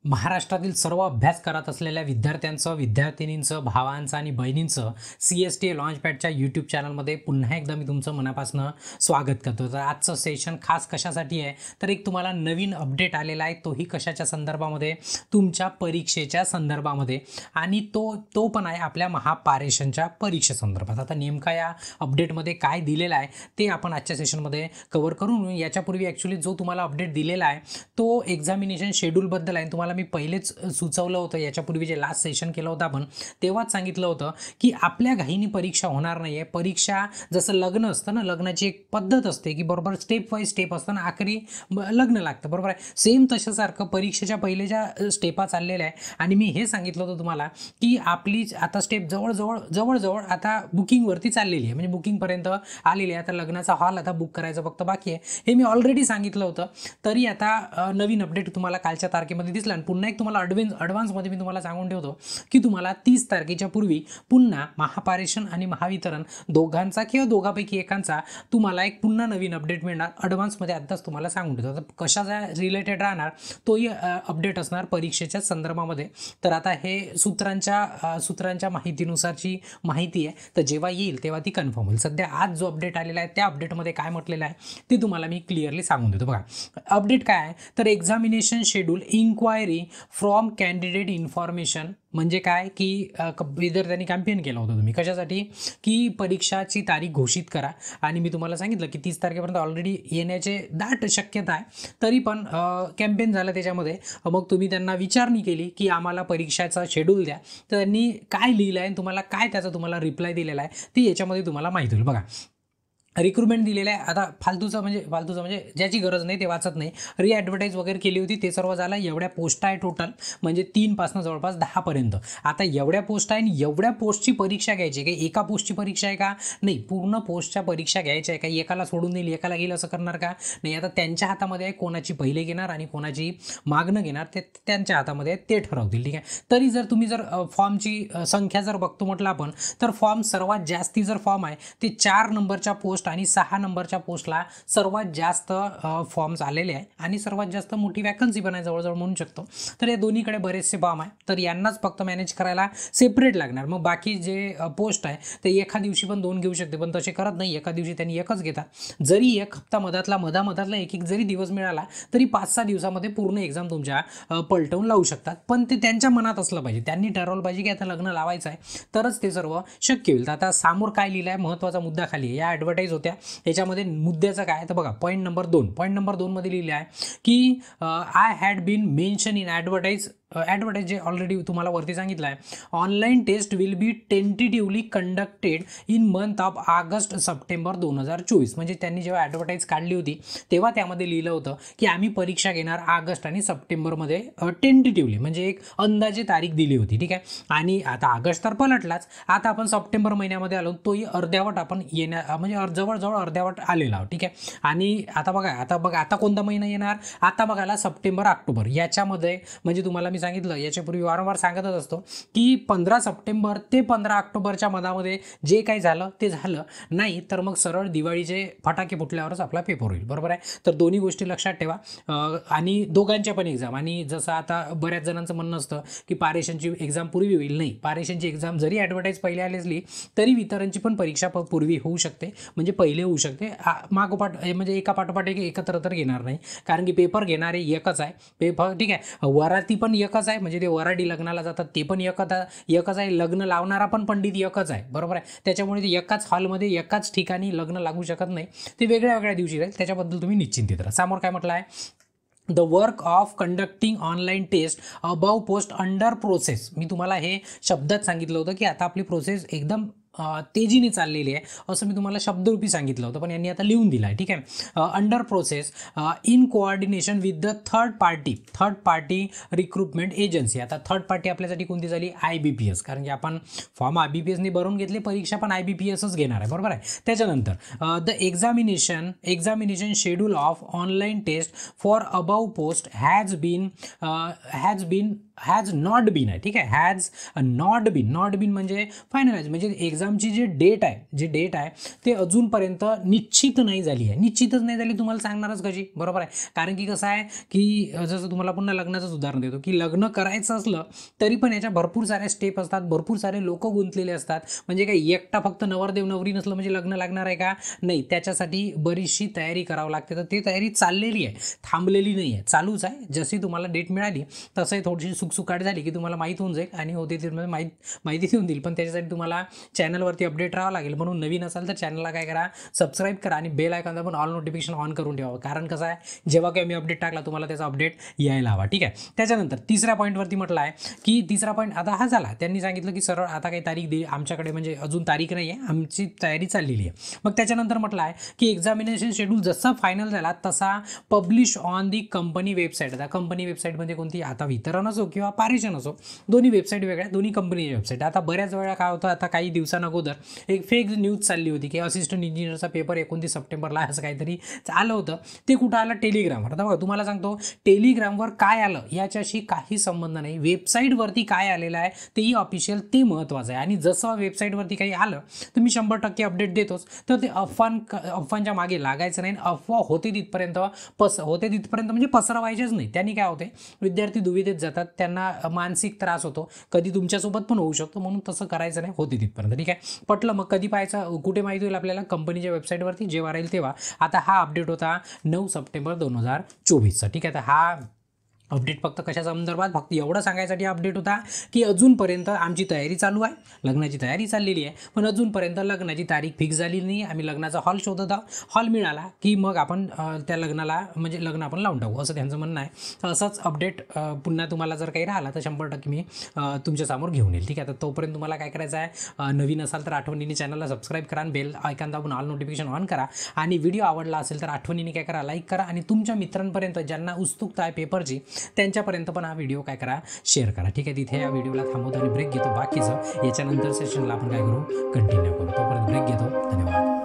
महाराष्ट्रातील सर्व अभ्यास करत असलेल्या विद्यार्थ्यांचं, विद्यार्थिनींचं, भावांचं आणि बहिणींचं CSTA लॉन्चपॅडच्या यूट्यूब चॅनलमध्ये पुन्हा एकदा मी तुमचं मनापासून स्वागत करतो. तर आजचं सेशन खास कशासाठी आहे, तर एक तुम्हाला नवीन अपडेट आलेला आहे, तोही कशाच्या संदर्भामध्ये, तुमच्या परीक्षेच्या संदर्भामध्ये, आणि तो पण आहे आपल्या महापारेषणच्या परीक्षेसंदर्भात. आता नेमका या अपडेटमध्ये काय दिलेलं आहे ते आपण आजच्या सेशनमध्ये कव्हर करून घेऊ. याच्यापूर्वी ॲक्च्युली जो तुम्हाला अपडेट दिलेला आहे तो एक्झामिनेशन शेड्यूलबद्दल आहे. तुम्हाला मी पहिलेच सुचवलं होतं, याच्यापूर्वी जे लास्ट सेशन केलं होतं आपण तेव्हाच सांगितलं होतं की आपल्या घाईनी परीक्षा होणार नाही आहे. परीक्षा जसं लग्न असतं ना, लग्नाची एक पद्धत असते की बरोबर स्टेप बाय स्टेप असतं ना, आखरी लग्न लागतं, बरोबर आहे. सेम तशासारखं परीक्षेच्या पहिले ज्या स्टेपा चाललेल्या आहे, आणि मी हे सांगितलं होतं तुम्हाला की आपली आता स्टेप जवळजवळ आता बुकिंगवरती चाललेली आहे, म्हणजे बुकिंगपर्यंत आलेली आहे. आता लग्नाचा हॉल आता बुक करायचं फक्त बाकी आहे, हे मी ऑलरेडी सांगितलं होतं. तरी आता नवीन अपडेट तुम्हाला कालच्या तारखेमध्ये दिसला. आणि पुन्हा एक तुम्हाला ॲडव्हान्समध्ये मी तुम्हाला सांगून ठेवतो की तुम्हाला 30 तारखेच्या पूर्वी पुन्हा महापारेषण आणि महावितरण दोघांचा किंवा दोघांपैकी एकांचा तुम्हाला एक पुन्हा नवीन अपडेट मिळणार. ॲडव्हान्समध्ये आत्ताच तुम्हाला सांगून ठेवतो. तर कशाचा रिलेटेड राहणार तोही अपडेट असणार परीक्षेच्या संदर्भामध्ये. तर आता हे सूत्रांच्या माहितीनुसारची माहिती आहे, तर जेव्हा येईल तेव्हा ती कन्फर्म होईल. सध्या आज जो अपडेट आलेला आहे त्या अपडेटमध्ये काय म्हटलेलं आहे ते तुम्हाला मी क्लिअरली सांगून देतो. बघा अपडेट काय आहे, तर examination schedule inquiry from candidate information. म्हणजे काय की विद्यार्थ्यांनी कॅम्पेन केलं होतं तुम्ही कशासाठी, की परीक्षाची तारीख घोषित करा. आणि मी तुम्हाला सांगितलं की 30 तारखेपर्यंत ऑलरेडी येण्याचे दाट शक्यता आहे. तरी पण कॅम्पेन झालं त्याच्यामध्ये. मग तुम्ही त्यांना विचारणी केली की आम्हाला परीक्षाचा शेड्यूल द्या, तर त्यांनी काय लिहिलं आहे आणि तुम्हाला काय त्याचा तुम्हाला रिप्लाय दिलेला आहे ते याच्यामध्ये तुम्हाला माहिती होईल. बघा रिक्रुटमेंट दिलेलं आहे. आता फालतूचं म्हणजे ज्याची गरज नाही ते वाचत नाही. ॲडव्हर्टाईज वगैरे केली होती ते सर्व झालं. एवढ्या पोस्ट आहे टोटल, म्हणजे 3 पासून जवळपास 10 पर्यंत. आता एवढ्या पोस्ट आहे आणि एवढ्या पोस्टची परीक्षा घ्यायची आहे का, एका पोस्टची परीक्षा आहे का, नाही पूर्ण पोस्टच्या परीक्षा घ्यायच्या आहे का, एकाला सोडून देईल एकाला गेलं असं करणार का, नाही. आता त्यांच्या हातामध्ये आहे कोणाची पहिले घेणार आणि कोणाची मागणं घेणार ते त्यांच्या हातामध्ये आहे, ते ठरवतील. ठीक आहे. तरी जर तुम्ही फॉर्मची संख्या जर बघतो म्हटलं आपण, तर फॉर्म सर्वात जास्ती जर फॉर्म आहे ते 4 नंबरच्या पोस्ट आणि 6 नंबरच्या पोस्टला सर्वात जास्त फॉर्म्स आलेले आहे आणि सर्वात जास्त मोठी वॅकन्सी पण आहे, जवळजवळ म्हणू शकतो. तर या दोन्हीकडे बरेचसे फॉर्म आहे, तर यांनाच फक्त मॅनेज करायला सेपरेट लागणार. मग बाकी जे पोस्ट आहे ते एका दिवशी पण 2 घेऊ शकते, पण तसे करत नाही. एका दिवशी त्यांनी एकच घेतात. जरी एक हप्ता मधामधातला एक जरी दिवस मिळाला तरी 5-6 दिवसामध्ये पूर्ण एक्झाम तुमच्या पलटवून लावू शकतात. पण ते त्यांच्या मनात असलं पाहिजे, त्यांनी ठरवलं पाहिजे की आता लग्न लावायचं आहे, तरच ते सर्व शक्य होईल. तर आता समोर काय लिहिलं आहे, महत्त्वाचा मुद्दा खाली आहे. या ॲडव्हर्टाईज होत्या त्याच्यामध्ये मुद्द्याचं काय, तर बघा पॉईंट नंबर 2 मध्ये लिहिले आहे की I had been mention in advertise जे ऑलरेडी तुम्हाला वरती सांगितलं आहे. Online test will be tentatively conducted in month of August September 2024. म्हणजे त्यांनी जेव्हा ॲडव्हर्टाईज काढली होती तेव्हा त्यामध्ये लिहिलं होतं की आम्ही परीक्षा घेणार ऑगस्ट आणि सप्टेंबरमध्ये टेंटेटिव्हली, म्हणजे एक अंदाजे तारीख दिली होती. ठीक आहे. आणि आता ऑगस्ट तर पलटलाच, आता आपण सप्टेंबर महिन्यामध्ये आलो, तोही अर्ध्यावट आपण म्हणजे जवळजवळ अर्ध्यावट आलेला आहोत. ठीक आहे. आणि आता बघा कोणता महिना येणार, आता बघायला सप्टेंबर ऑक्टोबर याच्यामध्ये, म्हणजे तुम्हाला मी सांगितलं याच्यापूर्वी वारंवार सांगतच असतो की 15 सप्टेंबर ते 15 ऑक्टोबरच्या मधामध्ये जे काही झालं ते झालं, नाही तर मग सरळ दिवाळीचे फटाके फुटल्यावरच आपला पेपर होईल, बरोबर आहे. तर दोन्ही गोष्टी लक्षात ठेवा. आणि दोघांच्या पण एक्झाम, आणि जसं आता बऱ्याच जणांचं म्हणणं असतं की पारेषणची एक्झाम पूर्वी होईल, नाही. पारेषणची एक्झाम जरी ॲडव्हर्टाईज पहिले आली असली तरी वितरणची पण परीक्षा पूर्वी होऊ शकते, म्हणजे पहिले होऊ शकते. मागोपाठ म्हणजे एका पाठोपाठ एकत्र तर घेणार नाही, कारण की पेपर घेणारे एकच आहे. पेपर ठीक आहे, वराती पण एकच आहे, म्हणजे ते वराडी लग्नाला जातात ते पण एकच आहे. लग्न लावणारा पण पंडित एकच आहे, बरोबर आहे. त्याच्यामुळे ते एकाच हॉलमध्ये एकाच ठिकाणी लग्न लागू शकत नाही, ते वेगळ्या दिवशी राहील. त्याच्याबद्दल तुम्ही निश्चिंतित राहा. समोर काय म्हटलं आहे, the work of conducting online test above post under process. मी तुम्हाला हे शब्दात सांगितलं होतं की आता आपली प्रोसेस एकदम तेजीने चाललेली आहे, असं मी तुम्हाला शब्दरूपी सांगितलं होतं, पण यांनी आता लिहून दिलं आहे. ठीक आहे. Under process in coordination with the third party recruitment agency. आता थर्ड पार्टी आपल्यासाठी कोणती झाली, IBPS, कारण की आपण फॉर्म IBPSने भरून घेतले, परीक्षा पण IBPSच घेणार आहे, बरोबर आहे. त्याच्यानंतर the examination schedule of online test for above post has not been आहे. ठीक आहे. हॅज नॉट बीन म्हणजे फायनलाइज, म्हणजे एक्झाम एक्झामची जे डेट आहे ते अजूनपर्यंत निश्चित नाही झाली आहे. निश्चितच नाही झाली, तुम्हाला सांगणारच कशी, बरोबर आहे. कारण की कसं आहे की जसं तुम्हाला पुन्हा लग्नाचंच उदाहरण देतो की लग्न करायचं असलं तरी पण याच्या भरपूर साऱ्या स्टेप असतात, भरपूर सारे लोक गुंतलेले असतात. म्हणजे काही एकटा फक्त नवरदेव नवरी नसलं म्हणजे लग्न लागणार आहे का? नाही, त्याच्यासाठी बरीचशी तयारी करावं लागते. तर ती तयारी चाललेली आहे, थांबलेली नाही आहे, चालूच आहे. जशी तुम्हाला डेट मिळाली तसंही थोडीशी सुकसुकाट झाली की तुम्हाला माहीत होऊन जाईल आणि होते ते माहिती देऊन देईल. पण त्याच्यासाठी तुम्हाला चॅनलवरती अपडेट राहावं लागेल. म्हणून नवीन असाल तर चॅनलला काय करा, सबस्क्राईब करा आणि बेल आयकॉनला पण ऑल नोटिफिकेशन ऑन करून ठेवा. कारण कसं आहे, जेव्हा काही मी अपडेट टाकला तुम्हाला त्याचा अपडेट यायला हवा. ठीक आहे. त्याच्यानंतर तिसऱ्या पॉईंटवरती म्हटलं आहे की तिसरा पॉईंट आता हा झाला. त्यांनी सांगितलं की सरळ आता काही तारीख दे आमच्याकडे, म्हणजे अजून तारीख नाही आहे, आमची तयारी चाललेली आहे. मग त्याच्यानंतर म्हटलं आहे की एक्झामिनेशन शेड्यूल जसा फायनल झाला तसा publish on the company website. आता कंपनी वेबसाईट म्हणजे कोणती, आता वितरण असो किंवा पारेषण असो, दोन्ही वेबसाईट वेगळ्या, दोन्ही कंपनीच्या वेबसाईट. आता बऱ्याच वेळा काय होतं, आता काही दिवसांअगोदर एक फेक न्यूज चालली होती की असिस्टंट इंजिनियरचा पेपर 29 सप्टेंबरला असं काहीतरी आलं होतं. ते कुठं आलं, टेलिग्रामवर. आता बघा तुम्हाला सांगतो, टेलिग्रामवर काय आलं याच्याशी काही संबंध नाही, वेबसाईटवरती काय आलेलं आहे तेही ऑफिशियल, ते महत्त्वाचं आहे. आणि जसं वेबसाईटवरती काही आलं तर मी 100% अपडेट देतोच. तर ते अफवांच्या मागे लागायचं नाही. अफवा होते तिथपर्यंत म्हणजे पसरवायचेच नाही. त्यांनी काय होते, विद्यार्थी दुविधेत जातात, त्यांना मानसिक त्रास होतो, कधी तुमच्यासोबत पण होऊ शकतो. म्हणून तसं करायचं नाही, होते तिथपर्यंत. ठीक आहे. पटलं. मग कधी पाहायचं, कुठे माहिती होईल आपल्याला, कंपनीच्या वेबसाईटवरती जेव्हा राहील तेव्हा. आता हा अपडेट होता 9 सप्टेंबर 2024चा. ठीक आहे. तर हा अपडेट फक्त कशा संदर्भात, फक्त एवढं सांगायसाठी अपडेट होता की अजूनपर्यंत आमची तयारी चालू आहे, लग्नाची तयारी चाललेली आहे, पण अजूनपर्यंत लग्नाची तारीख फिक्स झालेली नाही. आम्ही लग्नाचा हॉल शोधत आहोत, हॉल मिळाला की मग आपण त्या लग्नाला म्हणजे लग्न आपण लावून टाकू, असं त्यांचं म्हणणं आहे. तर असंच अपडेट पुन्हा तुम्हाला जर काही राहिला तर 100% मी तुमच्यासमोर घेऊन येईल. ठीक आहे. तर तोपर्यंत तुम्हाला काय करायचं आहे, नवीन असाल तर आठवणीने चॅनलला सबस्क्राईब करा आणि बेल आयकॉन दाबून ऑल नोटिफिकेशन ऑन करा. आणि व्हिडिओ आवडला असेल तर आठवणीने काय करा, लाईक करा. आणि तुमच्या मित्रांपर्यंत ज्यांना उत्सुकता आहे पेपरची त्यांच्यापर्यंत पण हा व्हिडिओ काय करा, शेअर करा. ठीक आहे. तिथे या व्हिडिओला थांबवतो आणि ब्रेक घेतो. बाकीचं याच्यानंतर सेशनला आपण काय करू, कंटिन्यू करू. तोपर्यंत ब्रेक घेतो. धन्यवाद.